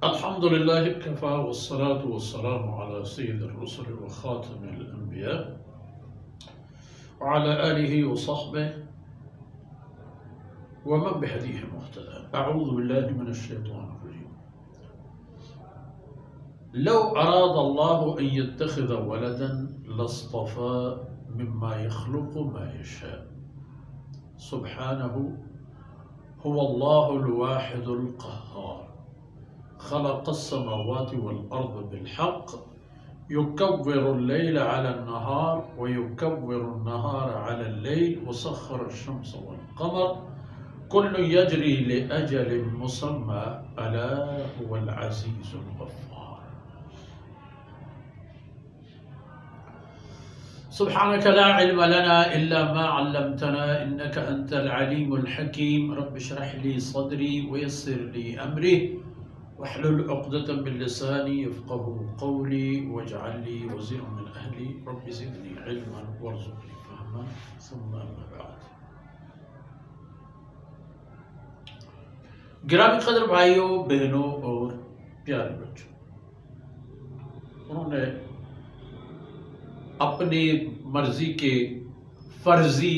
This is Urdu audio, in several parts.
الحمد لله كفى والصلاة والسلام على سيد الرسل وخاتم الأنبياء وعلى آله وصحبه ومن بهديه مهتدى. أعوذ بالله من الشيطان الرجيم. لو أراد الله أن يتخذ ولدا لاصطفى مما يخلق ما يشاء سبحانه هو الله الواحد القهار خلق السماوات والأرض بالحق يكور الليل على النهار ويكور النهار على الليل وسخر الشمس والقمر كل يجري لأجل مسمى ألا هو العزيز الغفار. سبحانك لا علم لنا إلا ما علمتنا إنك أنت العليم الحكيم. رب اشرح لي صدري ويسر لي أمري واحلل عقدة من لساني يفقهوا قولي واجعل لي وزيرا من أهلي رب زدني علما وارزقني فهما ثم أما بعد. گرامی قدر بھائیوں بہنوں اور پیارے بچوں، انہوں نے اپنی مرضی کے فرضی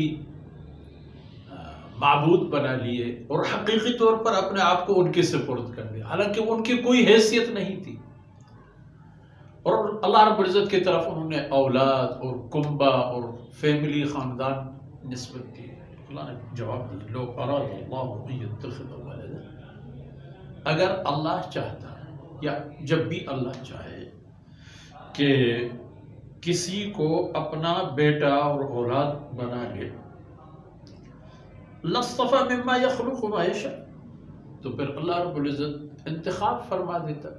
معبود بنا لیے اور حقیقی طور پر اپنے آپ کو ان کے سپرد کر دیا، حالانکہ ان کی کوئی حیثیت نہیں تھی، اور اللہ رب العزت کی طرف انہوں نے اولاد اور کنبہ اور فیملی خاندان نسبت کی۔ اللہ نے جواب دیا لو اراد اللہ ان یتخذ ولدا، اگر اللہ چاہتا ہے یا جب بھی اللہ چاہے کہ کسی کو اپنا بیٹا اور اولاد بنا لے، لاصطفى مما يخلق ما يشاء، تو پھر اللہ رب العزت انتخاب فرما دیتا،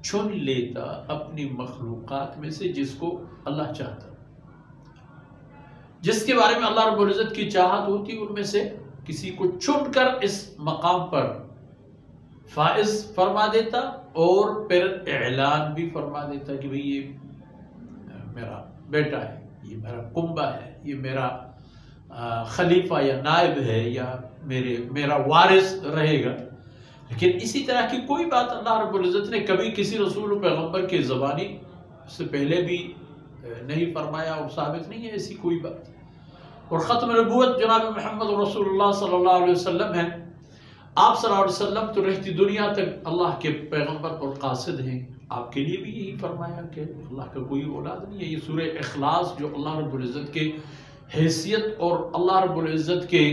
چن لیتا اپنی مخلوقات میں سے جس کو اللہ چاہتا، جس کے بارے میں اللہ رب العزت کی چاہت ہوتی، ان میں سے کسی کو چن کر اس مقام پر فائز فرما دیتا، اور پھر اعلان بھی فرما دیتا کہ بھئی یہ میرا بیٹا ہے، یہ میرا کنبہ ہے، یہ میرا خلیفہ یا نائب ہے، یا میرا وارث رہے گا۔ لیکن اسی طرح کی کوئی بات اللہ رب العزت نے کبھی کسی رسول و پیغمبر کی زبانی سے پہلے بھی نہیں فرمایا، اور ثابت نہیں ہے ایسی کوئی بات۔ اور ختم نبوت جناب محمد رسول اللہ صلی اللہ علیہ وسلم ہے، آپ صلی اللہ علیہ وسلم تو رہتی دنیا تک اللہ کے پیغمبر اور قاصد ہیں۔ آپ کے لیے بھی یہی فرمایا کہ اللہ کا کوئی اولاد نہیں ہے۔ یہ سورہ اخلاص جو اللہ رب العزت کے حیثیت اور اللہ رب العزت کے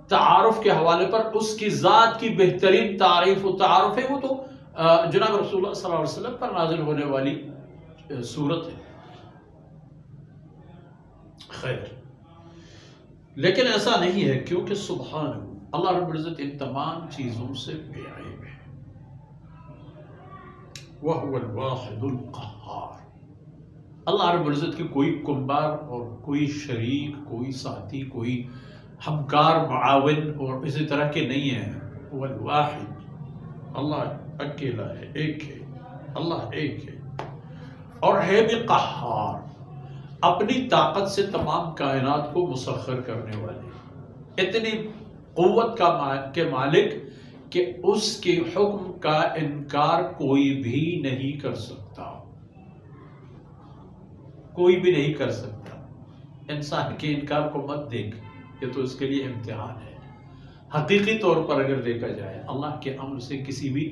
تعارف کے حوالے پر اس کی ذات کی بہترین تعریف و تعارف ہے، وہ تو جناب رسول اللہ صلی اللہ علیہ وسلم پر نازل ہونے والی سورت ہے۔ خیر، لیکن ایسا نہیں ہے، کیونکہ سبحان اللہ رب العزت ان تمام چیزوں سے بے عیب ہے۔ وَهُوَ الْوَاحِدُ الْقَهَّارُ، اللہ رب العزت کی کوئی کنبار اور کوئی شریک، کوئی ساتھی، کوئی ہمکار، معاون اور اسی طرح کے نہیں ہیں۔ وہ الواحد، اللہ اکیلا ہے، ایک ہے، اللہ ایک ہے، اور ہے بھی قہار، اپنی طاقت سے تمام کائنات کو مسخر کرنے والے، اتنی قوت کے مالک کہ اس کے حکم کا انکار کوئی بھی نہیں کر سکتا، کوئی بھی نہیں کر سکتا۔ انسان کے انکار کو مت دیکھ، یہ تو اس کے لیے امتحان ہے۔ حقیقی طور پر اگر دیکھا جائے، اللہ کے امر سے کسی بھی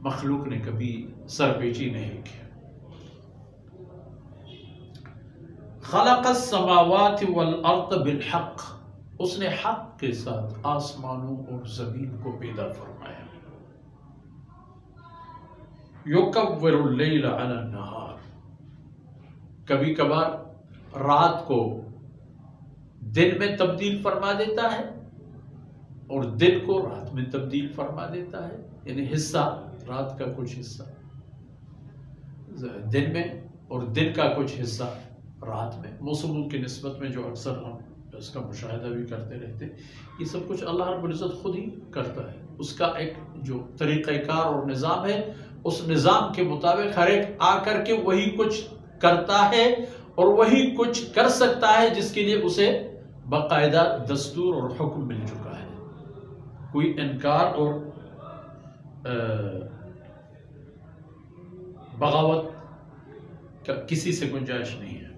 مخلوق نے کبھی سرپیچی نہیں کی۔ خلق السماوات والارض بالحق، اس نے حق کے ساتھ آسمانوں اور زمین کو پیدا فرمایا۔ یکور اللیل علی النہار، کبھی کبھار رات کو دن میں تبدیل فرما دیتا ہے، اور دن کو رات میں تبدیل فرما دیتا ہے، یعنی حصہ رات کا کچھ حصہ دن میں اور دن کا کچھ حصہ رات میں۔ موسموں کی نسبت میں جو اکثر ہم اس کا مشاہدہ بھی کرتے رہتے، یہ سب کچھ اللہ رب العزت خود ہی کرتا ہے۔ اس کا ایک جو طریقہ کار اور نظام ہے، اس نظام کے مطابق ہر ایک آ کر کے وہی کچھ کرتا ہے اور وہی کچھ کر سکتا ہے جس کے لیے اسے باقاعدہ دستور اور حکم مل چکا ہے۔ کوئی انکار اور بغاوت کا کسی سے گنجائش نہیں ہے.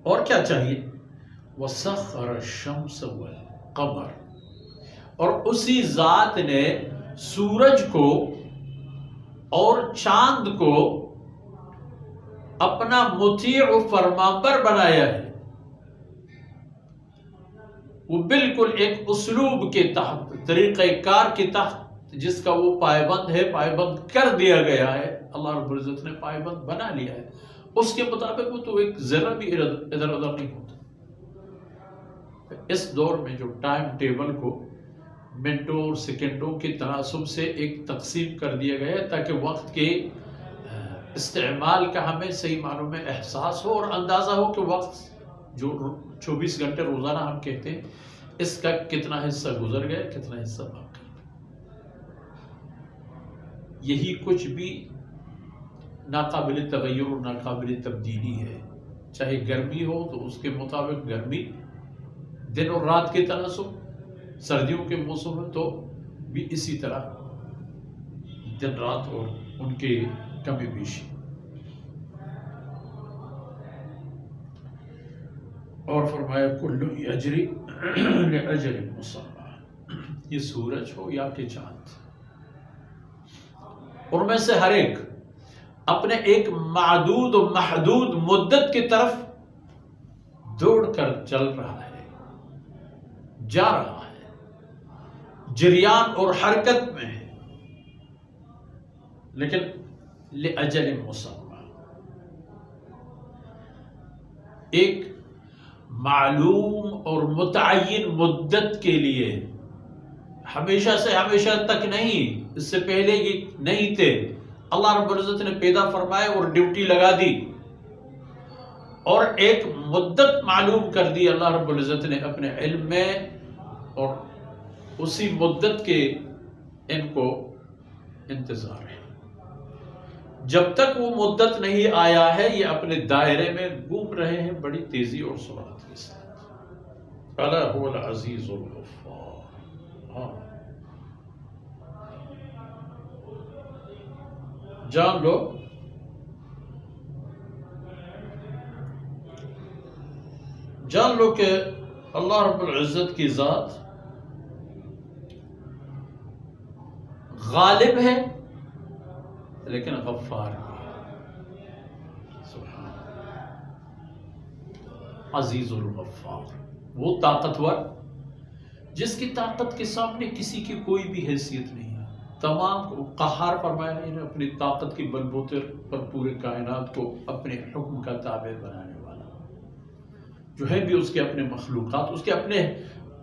اور کیا چاہیے؟ وَسَخَّرَ الشَّمْسَ وَالْقَمَرَ، اور اسی ذات نے سورج کو اور چاند کو اپنا مطیع و فرمانبر بنایا ہے. وہ بالکل ایک اسلوب کے تحت، طریقہ کار کے تحت جس کا وہ پائبند ہے، پائبند کر دیا گیا ہے. اللہ رب العزت نے پائبند بنا لیا ہے، اس کے مطابق وہ تو ایک ذرہ بھی ادھر ادھر نہیں ہوتا. اس دور میں جو ٹائم ٹیبل کو منٹوں اور سیکنڈوں کے تناسب سے ایک تقسیم کر دیا گیا ہے تاکہ وقت کے استعمال کا ہمیں صحیح معنوں میں احساس ہو اور اندازہ ہو کہ وقت جو 24 گھنٹے روزانہ ہم کہتے ہیں اس کا کتنا حصہ گزر گیا، کتنا حصہ باقی. یہی کچھ بھی ناقابل تغیر اور ناقابل تبدیلی ہے. چاہے گرمی ہو تو اس کے مطابق گرمی، دن اور رات کے تناسب، سردیوں کے موسم میں تو بھی اسی طرح دن رات اور ان کے کمی بیشی. اور فرمایا کل یجری لاجل مسمى، یہ سورج ہو یا کہ چاند، ان میں سے ہر ایک اپنے ایک معدود و محدود مدت کی طرف دوڑ کر چل رہا ہے، جا رہا ہے، جریان اور حرکت میں ہے، لیکن لأجل مسمى، ایک معلوم اور متعین مدت کے لیے. ہمیشہ سے ہمیشہ تک نہیں، اس سے پہلے یہ نہیں تھے. اللہ رب العزت نے پیدا فرمائے اور ڈیوٹی لگا دی اور ایک مدت معلوم کر دی اللہ رب العزت نے اپنے علم میں، اور اسی مدت کے ان کو انتظار ہے. جب تک وہ مدت نہیں آیا ہے یہ اپنے دائرے میں گھوم رہے ہیں بڑی تیزی اور سرعت کے ساتھ. الا هو العزیز الغفار. ہاں، جان لو کہ اللہ رب العزت کی ذات غالب ہے لیکن غفار بھی ہے. سبحان اللہ. عزیز الغفار، وہ طاقتور جس کی طاقت کے سامنے کسی کی کوئی بھی حیثیت نہیں ہے. تمام قہار فرمایا ہے اپنی طاقت کی بلبوتے پر پورے کائنات کو اپنے حکم کا تابع بنانے والا، جو ہے بھی اس کے اپنے مخلوقات، اس کے اپنے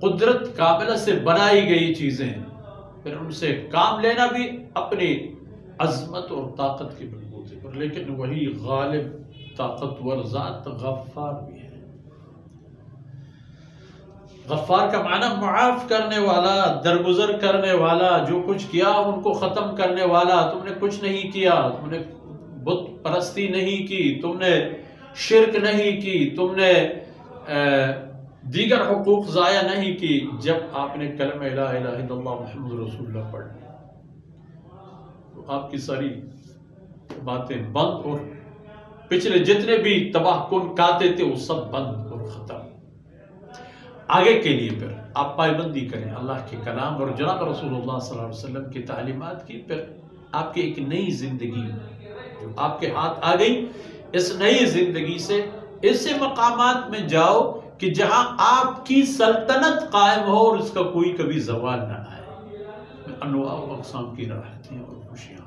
قدرت کاملہ سے بنائی گئی چیزیں، پھر ان سے کام لینا بھی اپنی عظمت اور طاقت کی بلبوتے پر. لیکن وہی غالب طاقتور ذات غفار بھی ہے. غفار کا معنی معاف کرنے والا، درگزر کرنے والا، جو کچھ کیا ان کو ختم کرنے والا. تم نے کچھ نہیں کیا، تم نے بت پرستی نہیں کی، تم نے شرک نہیں کی، تم نے دیگر حقوق ضائع نہیں کی. جب آپ نے کلمہ لا الہ الا اللہ محمد رسول اللہ پڑھ لیا تو آپ کی ساری باتیں بند، اور پچھلے جتنے بھی تباہ کن کاتے تھے وہ سب بند اور ختم. آگے کے لیے پھر آپ پائبندی کریں اللہ کے کلام اور جناب رسول اللہ صلی اللہ علیہ وسلم کی تعلیمات کی. پھر آپ کی ایک نئی زندگی جو آپ کے ہاتھ آ گئی، اس نئی زندگی سے ایسے مقامات میں جاؤ کہ جہاں آپ کی سلطنت قائم ہو اور اس کا کوئی کبھی زوال نہ آئے. انواع و اقسام کی راحتیں اور خوشیاں